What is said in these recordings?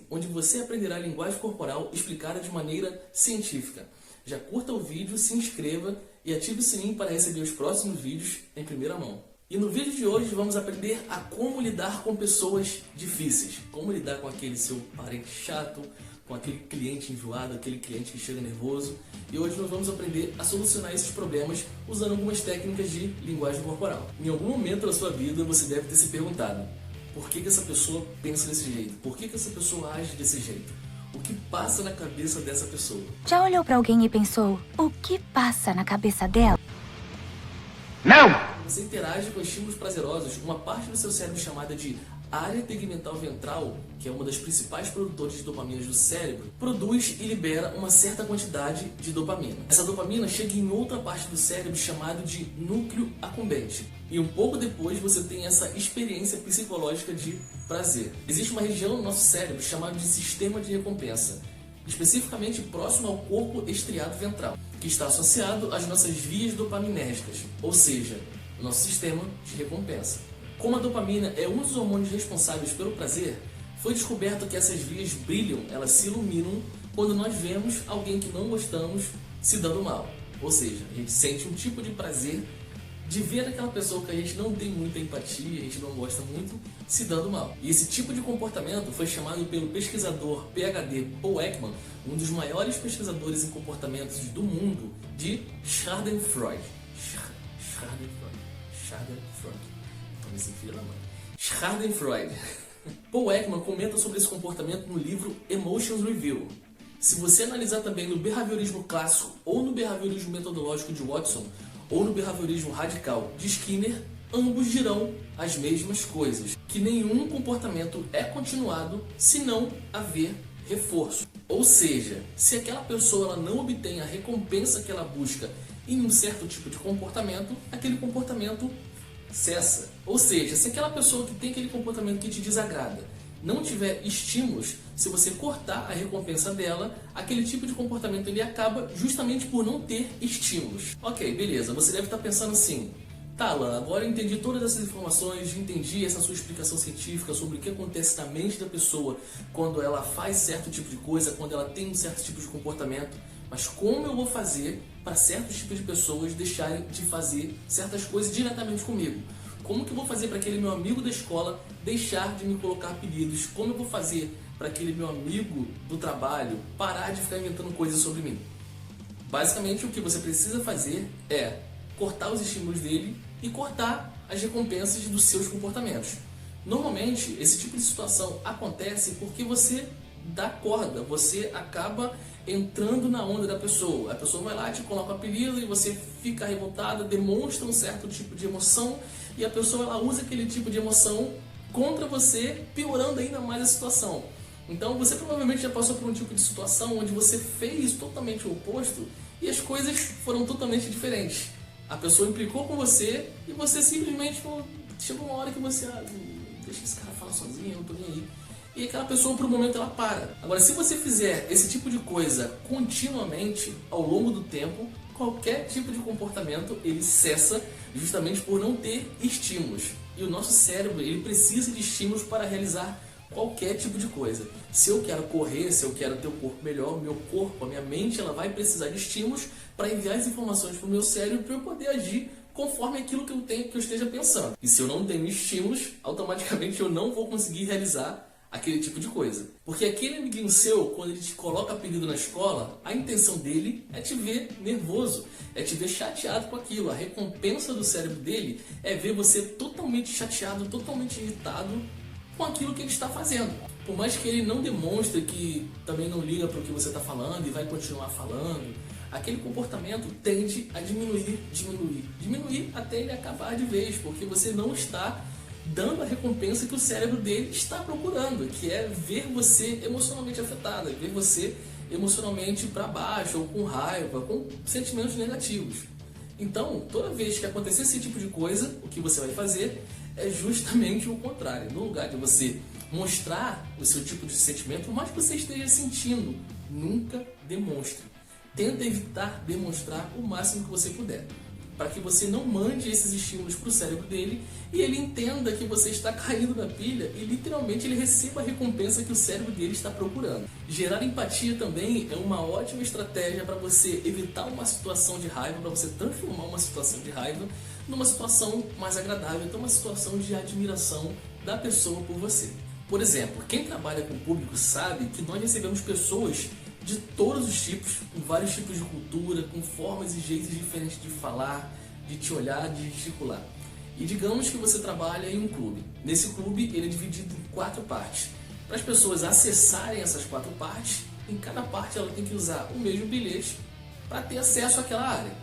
onde você aprenderá a linguagem corporal explicada de maneira científica. Já curta o vídeo, se inscreva e ative o sininho para receber os próximos vídeos em primeira mão. E no vídeo de hoje vamos aprender a como lidar com pessoas difíceis. Como lidar com aquele seu parente chato, com aquele cliente enjoado, aquele cliente que chega nervoso. E hoje nós vamos aprender a solucionar esses problemas usando algumas técnicas de linguagem corporal. Em algum momento da sua vida você deve ter se perguntado: por que essa pessoa pensa desse jeito? Por que essa pessoa age desse jeito? O que passa na cabeça dessa pessoa? Já olhou pra alguém e pensou, o que passa na cabeça dela? Não! Você interage com estímulos prazerosos, uma parte do seu cérebro chamada de área tegmental ventral, que é uma das principais produtores de dopamina do cérebro, produz e libera uma certa quantidade de dopamina. Essa dopamina chega em outra parte do cérebro chamado de núcleo accumbente. E um pouco depois você tem essa experiência psicológica de prazer. Existe uma região no nosso cérebro chamada de sistema de recompensa, especificamente próximo ao corpo estriado ventral, que está associado às nossas vias dopaminérgicas, ou seja, o nosso sistema de recompensa. Como a dopamina é um dos hormônios responsáveis pelo prazer, foi descoberto que essas vias brilham, elas se iluminam quando nós vemos alguém que não gostamos se dando mal. Ou seja, a gente sente um tipo de prazer de ver aquela pessoa que a gente não tem muita empatia, a gente não gosta muito, se dando mal. E esse tipo de comportamento foi chamado pelo pesquisador PhD Paul Ekman, um dos maiores pesquisadores em comportamentos do mundo, de Schadenfreude. Schadenfreude. Paul Ekman comenta sobre esse comportamento no livro Emotions Review. Se você analisar também no behaviorismo clássico, ou no behaviorismo metodológico de Watson, ou no behaviorismo radical de Skinner, ambos dirão as mesmas coisas, que nenhum comportamento é continuado se não haver reforço. Ou seja, se aquela pessoa ela não obtém a recompensa que ela busca em um certo tipo de comportamento, aquele comportamento cessa. Ou seja, se aquela pessoa que tem aquele comportamento que te desagrada não tiver estímulos, se você cortar a recompensa dela, aquele tipo de comportamento ele acaba justamente por não ter estímulos. Ok, beleza, você deve estar pensando assim: tá, Alan, agora eu entendi todas essas informações, entendi essa sua explicação científica sobre o que acontece na mente da pessoa quando ela faz certo tipo de coisa, quando ela tem um certo tipo de comportamento, mas como eu vou fazer para certos tipos de pessoas deixarem de fazer certas coisas diretamente comigo? Como que eu vou fazer para aquele meu amigo da escola deixar de me colocar apelidos? Como eu vou fazer para aquele meu amigo do trabalho parar de ficar inventando coisas sobre mim? Basicamente, o que você precisa fazer é cortar os estímulos dele e cortar as recompensas dos seus comportamentos. Normalmente, esse tipo de situação acontece porque você dá corda, você acaba entrando na onda da pessoa. A pessoa vai lá, te coloca o apelido e você fica revoltada, demonstra um certo tipo de emoção e a pessoa ela usa aquele tipo de emoção contra você, piorando ainda mais a situação. Então você provavelmente já passou por um tipo de situação onde você fez totalmente o oposto e as coisas foram totalmente diferentes. A pessoa implicou com você e você simplesmente chegou uma hora que você deixa esse cara falar sozinho, eu não tô nem aí. E aquela pessoa, por um momento, ela para. Agora, se você fizer esse tipo de coisa continuamente, ao longo do tempo, qualquer tipo de comportamento, ele cessa justamente por não ter estímulos. E o nosso cérebro, ele precisa de estímulos para realizar qualquer tipo de coisa. Se eu quero correr, se eu quero ter um corpo melhor, o meu corpo, a minha mente, ela vai precisar de estímulos para enviar as informações para o meu cérebro para eu poder agir conforme aquilo que eu esteja pensando. E se eu não tenho estímulos, automaticamente eu não vou conseguir realizar aquele tipo de coisa. Porque aquele amiguinho seu, quando ele te coloca apelido na escola, a intenção dele é te ver nervoso, é te ver chateado com aquilo. A recompensa do cérebro dele é ver você totalmente chateado, totalmente irritado com aquilo que ele está fazendo. Por mais que ele não demonstre que também não liga para o que você está falando e vai continuar falando, aquele comportamento tende a diminuir até ele acabar de vez, porque você não está dando a recompensa que o cérebro dele está procurando, que é ver você emocionalmente afetado, ver você emocionalmente para baixo, ou com raiva, com sentimentos negativos. Então, toda vez que acontecer esse tipo de coisa, o que você vai fazer é justamente o contrário. No lugar de você mostrar o seu tipo de sentimento, por mais que você esteja sentindo, nunca demonstre. Tenta evitar demonstrar o máximo que você puder. para que você não mande esses estímulos para o cérebro dele e ele entenda que você está caindo na pilha e literalmente ele receba a recompensa que o cérebro dele está procurando. Gerar empatia também é uma ótima estratégia para você evitar uma situação de raiva, para você transformar uma situação de raiva numa situação mais agradável, então uma situação de admiração da pessoa por você. Por exemplo, quem trabalha com o público sabe que nós recebemos pessoas de todos os tipos, com vários tipos de cultura, com formas e jeitos diferentes de falar, de te olhar, de gesticular. E digamos que você trabalha em um clube. Nesse clube ele é dividido em 4 partes. Para as pessoas acessarem essas 4 partes, em cada parte ela tem que usar o mesmo bilhete para ter acesso àquela área.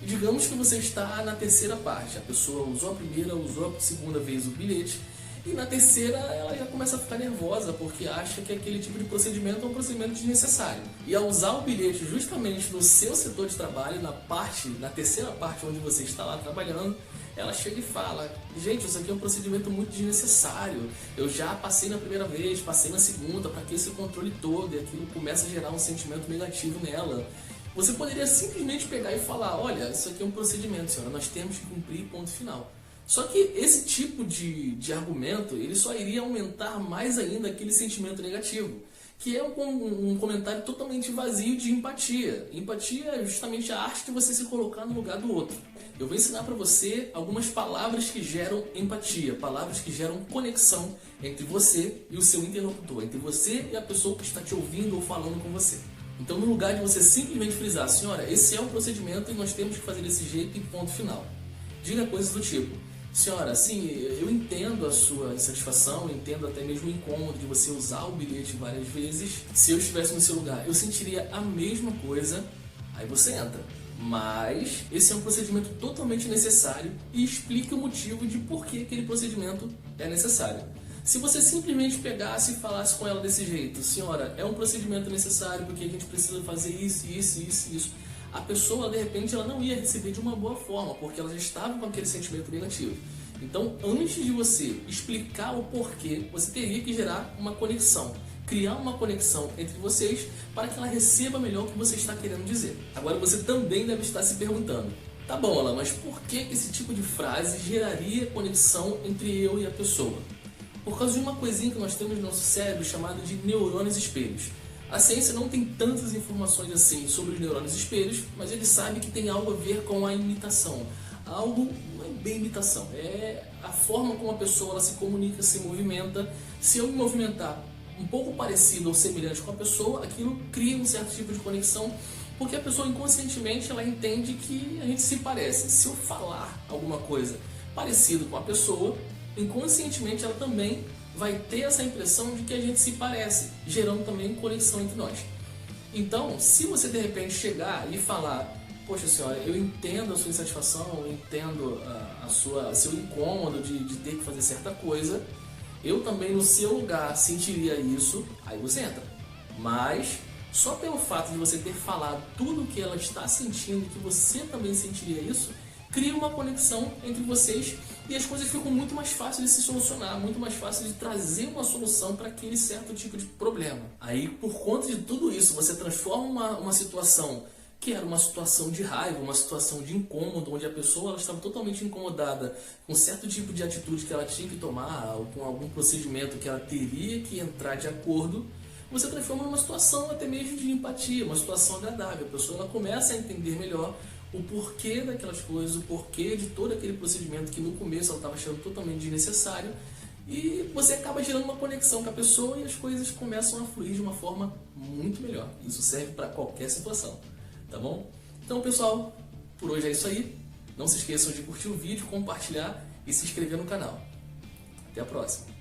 E digamos que você está na terceira parte, a pessoa usou a primeira, usou a segunda vez o bilhete, e na terceira ela já começa a ficar nervosa porque acha que aquele tipo de procedimento é um procedimento desnecessário. E ao usar o bilhete justamente no seu setor de trabalho, na terceira parte onde você está lá trabalhando, ela chega e fala: gente, isso aqui é um procedimento muito desnecessário, eu já passei na primeira vez, passei na segunda, para que esse controle todo? E aquilo começa a gerar um sentimento negativo nela. Você poderia simplesmente pegar e falar: olha, isso aqui é um procedimento, senhora, nós temos que cumprir, ponto final. Só que esse tipo de argumento, ele só iria aumentar mais ainda aquele sentimento negativo, que é um comentário totalmente vazio de empatia. Empatia é justamente a arte de você se colocar no lugar do outro. Eu vou ensinar para você algumas palavras que geram empatia, palavras que geram conexão entre você e o seu interlocutor, entre você e a pessoa que está te ouvindo ou falando com você. Então, no lugar de você simplesmente frisar: senhora, esse é um procedimento e nós temos que fazer desse jeito e ponto final, diga coisas do tipo: senhora, sim, eu entendo a sua insatisfação, entendo até mesmo o incômodo de você usar o bilhete várias vezes. Se eu estivesse no seu lugar, eu sentiria a mesma coisa. Aí você entra. Mas esse é um procedimento totalmente necessário e explica o motivo de por que aquele procedimento é necessário. Se você simplesmente pegasse e falasse com ela desse jeito: senhora, é um procedimento necessário porque a gente precisa fazer isso, isso, isso, isso, a pessoa, de repente, ela não ia receber de uma boa forma, porque ela já estava com aquele sentimento negativo. Então, antes de você explicar o porquê, você teria que gerar uma conexão, criar uma conexão entre vocês para que ela receba melhor o que você está querendo dizer. Agora, você também deve estar se perguntando: tá bom, Alan, mas por que esse tipo de frase geraria conexão entre eu e a pessoa? Por causa de uma coisinha que nós temos no nosso cérebro chamado de neurônios espelhos. A ciência não tem tantas informações assim sobre os neurônios espelhos, mas ele sabe que tem algo a ver com a imitação. Algo, não é bem imitação, é a forma como a pessoa ela se comunica, se movimenta. Se eu me movimentar um pouco parecido ou semelhante com a pessoa, aquilo cria um certo tipo de conexão, porque a pessoa inconscientemente ela entende que a gente se parece. Se eu falar alguma coisa parecida com a pessoa, inconscientemente ela também vai ter essa impressão de que a gente se parece, gerando também conexão entre nós. Então, se você de repente chegar e falar: poxa senhora, eu entendo a sua insatisfação, eu entendo seu incômodo de ter que fazer certa coisa, eu também no seu lugar sentiria isso, aí você entra. Mas só pelo fato de você ter falado tudo o que ela está sentindo, que você também sentiria isso, cria uma conexão entre vocês e as coisas ficam muito mais fáceis de se solucionar, muito mais fácil de trazer uma solução para aquele certo tipo de problema. Aí, por conta de tudo isso, você transforma uma situação que era uma situação de raiva, uma situação de incômodo, onde a pessoa ela estava totalmente incomodada com certo tipo de atitude que ela tinha que tomar, ou com algum procedimento que ela teria que entrar de acordo, você transforma numa situação até mesmo de empatia, uma situação agradável. A pessoa ela começa a entender melhor o porquê daquelas coisas, o porquê de todo aquele procedimento que no começo ela estava achando totalmente desnecessário, e você acaba gerando uma conexão com a pessoa e as coisas começam a fluir de uma forma muito melhor. Isso serve para qualquer situação, tá bom? Então, pessoal, por hoje é isso aí. Não se esqueçam de curtir o vídeo, compartilhar e se inscrever no canal. Até a próxima!